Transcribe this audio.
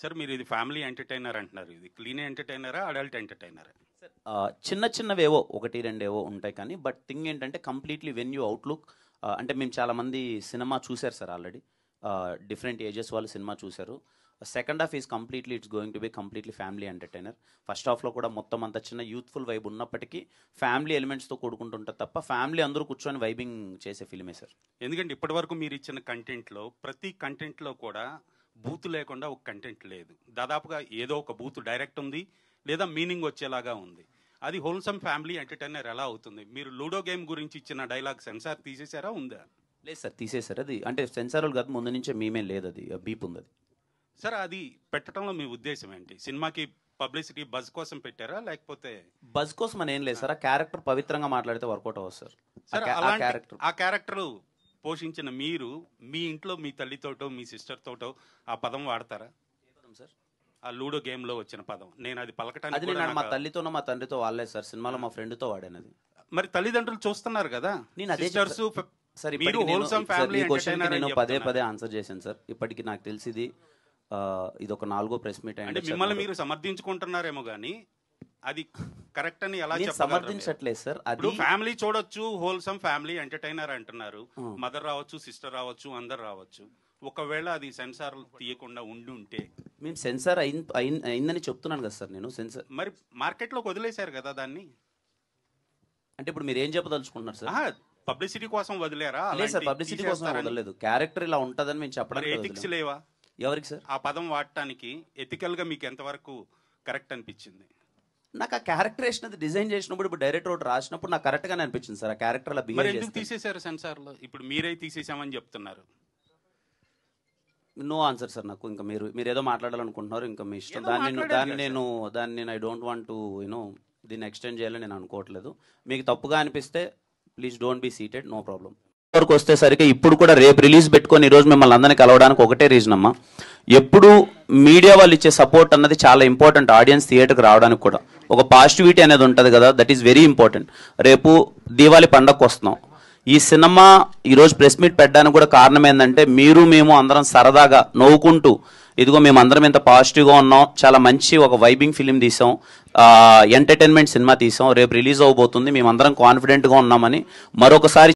Sir మీరు ఇది family entertainer అంటున్నారు, ఇది క్లీన్ ఎంటర్టైనరా అడల్ట్ ఎంటర్టైనరా? చిన్న చిన్నవేవో ఒకటి రెండేవో ఉంటాయి కానీ బట్ థింగ్ ఏంటంటే కంప్లీట్లీ వెన్ యూ అవుట్లుక్ అంటే మేము చాలామంది సినిమా చూశారు సార్ ఆల్రెడీ, డిఫరెంట్ ఏజెస్ వాళ్ళు సినిమా చూశారు. Second half is completely it's going to be completely family entertainer. First హాఫ్లో కూడా మొత్తం అంత చిన్న యూత్ఫుల్ వైబ్ ఉన్నప్పటికీ ఫ్యామిలీ ఎలిమెంట్స్తో కూడుకుంటుంటుంది తప్ప ఫ్యామిలీ అందరూ కూర్చొని వైబింగ్ చేసే ఫిల్మే సార్. ఎందుకంటే ఇప్పటివరకు మీరు ఇచ్చిన కంటెంట్లో ప్రతి కంటెంట్లో కూడా బూత్ లేకుండా ఒక కంటెంట్ లేదు. దాదాపుగా ఏదో ఒక బూత్ డైరెక్ట్ ఉంది లేదా మీనింగ్ వచ్చేలాగా ఉంది. అది హోల్సమ్ ఫ్యామిలీ ఎంటర్టైనర్ ఎలా అవుతుంది? మీరు లూడో గేమ్ గురించి ఇచ్చిన డైలాగ్ సెన్సార్ తీసేసారా ఉందా? లేదు సార్ తీసేశారు. అది అంటే సెన్సార్ కాదు, ముందు నుంచే మేమే లేదు, అది బీప్ ఉంది. అది సార్ అది పెట్టడంలో మీ ఉద్దేశం ఏంటి? సినిమాకి పబ్లిసిటీ బజ్ కోసం పెట్టారా లేకపోతే? బజ్ కోసం అని ఏం లేదు సార్, ఆ క్యారెక్టర్ పవిత్రంగా మాట్లాడితే వర్కౌట్ అవ్వదు సార్. ఆ క్యారెక్టర్ పోషించిన మీరు మీ ఇంట్లో మీ తల్లితోటో మీ సిస్టర్ తోటో ఆ పదం వాడతారా? సార్ ఆ లూడో గేమ్ లో వచ్చిన పదం నేను అది పలకటానికి అది నేను మా తల్లితోనో మా తండ్రితో వాడలేదు సార్, సినిమాలో మా ఫ్రెండ్తో వాడానది. మరి తల్లిదండ్రులు చూస్తున్నారు కదా. నేను అదే సార్, నేను పదే పదే ఆన్సర్ చేశాను సార్. ఇప్పటికి నాకు తెలిసింది ఇది ఒక 4వ ప్రెస్ మీట్ అంటే మిమ్మల్ని మీరు సమర్థించుకుంటున్నారేమో కానీ అది కరెక్ట్ అని ఎలా సమర్థించట్లేదు సార్. అది ఫ్యామిలీ చూడొచ్చు, హోల్సమ్ ఫ్యామిలీ ఎంటర్టైనర్ అంటున్నారు. మదర్ రావచ్చు, సిస్టర్ రావచ్చు, అందరు రావచ్చు. ఒకవేళ అది సెన్సార్ తీయకుండా ఉండి ఉంటే మేము సెన్సార్ అయిందని చెప్తున్నాను కదా సార్. నేను సెన్సార్ మరి మార్కెట్లోకి వదిలేశారు కదా దాన్ని. అంటే ఇప్పుడు మీరు ఏం చెప్పదలుచుకుంటున్నారు సార్? పబ్లిసిటీ కోసం వదిలేరా? లేదు సార్, పబ్లిసిటీ కోసం వదలలేదు. క్యారెక్టర్ ఇలా ఉంటుందని మేము చెప్పడం. ఎథిక్స్ లేవా ఎవరికి సార్? ఆ పదం వాడటానికి ఎథికల్ గా మీకు ఎంతవరకు కరెక్ట్ అనిపించింది? నాకు ఆ క్యారెక్టరేషన్ అది డిజైన్ చేసినప్పుడు ఇప్పుడు డైరెక్టర్ ఒకటి రాసినప్పుడు నాకు కరెక్ట్ గానే అనిపించింది సార్. ఆ క్యారెక్టర్ అలా బిహేవ్ చేస్తే తీసేశారు సెన్సార్ లో. ఇప్పుడు మీరే తీసేసామని చెప్తున్నారు. నో ఆన్సర్ సార్ నాకు. ఇంకా మీరు ఏదో మాట్లాడాలనుకుంటున్నారు, ఇంకా మీ ఇష్టం. దాన్ని నేను ఐ డోంట్ వాంట్ టు దీన్ని ఎక్స్టెండ్ చేయాలని నేను అనుకోవట్లేదు. మీకు తప్పుగా అనిపిస్తే please don't be seated, no problem. వరకు వచ్చేసరికి ఇప్పుడు కూడా రేపు రిలీజ్ పెట్టుకొని ఈరోజు మిమ్మల్ని అందరినీ కలవడానికి ఒకటే రీజన్ అమ్మా. ఎప్పుడు మీడియా వాళ్ళు ఇచ్చే సపోర్ట్ అన్నది చాలా ఇంపార్టెంట్. ఆడియన్స్ థియేటర్కి రావడానికి కూడా ఒక పాజిటివిటీ అనేది ఉంటుంది కదా, దట్ ఈస్ వెరీ ఇంపార్టెంట్. రేపు దీవాళి పండగకు వస్తున్నాం. ఈ సినిమా ఈరోజు ప్రెస్ మీట్ పెట్టడానికి కూడా కారణం ఏంటంటే మేము అందరం సరదాగా నవ్వుకుంటూ ఇదిగో మేము అందరం ఇంత పాజిటివ్గా ఉన్నాం, చాలా మంచి ఒక వైబింగ్ ఫిలిం తీసాం, ఎంటర్టైన్మెంట్ సినిమా తీసాం, రేపు రిలీజ్ అవబోతుంది, మేమందరం కాన్ఫిడెంట్గా ఉన్నామని మరొకసారి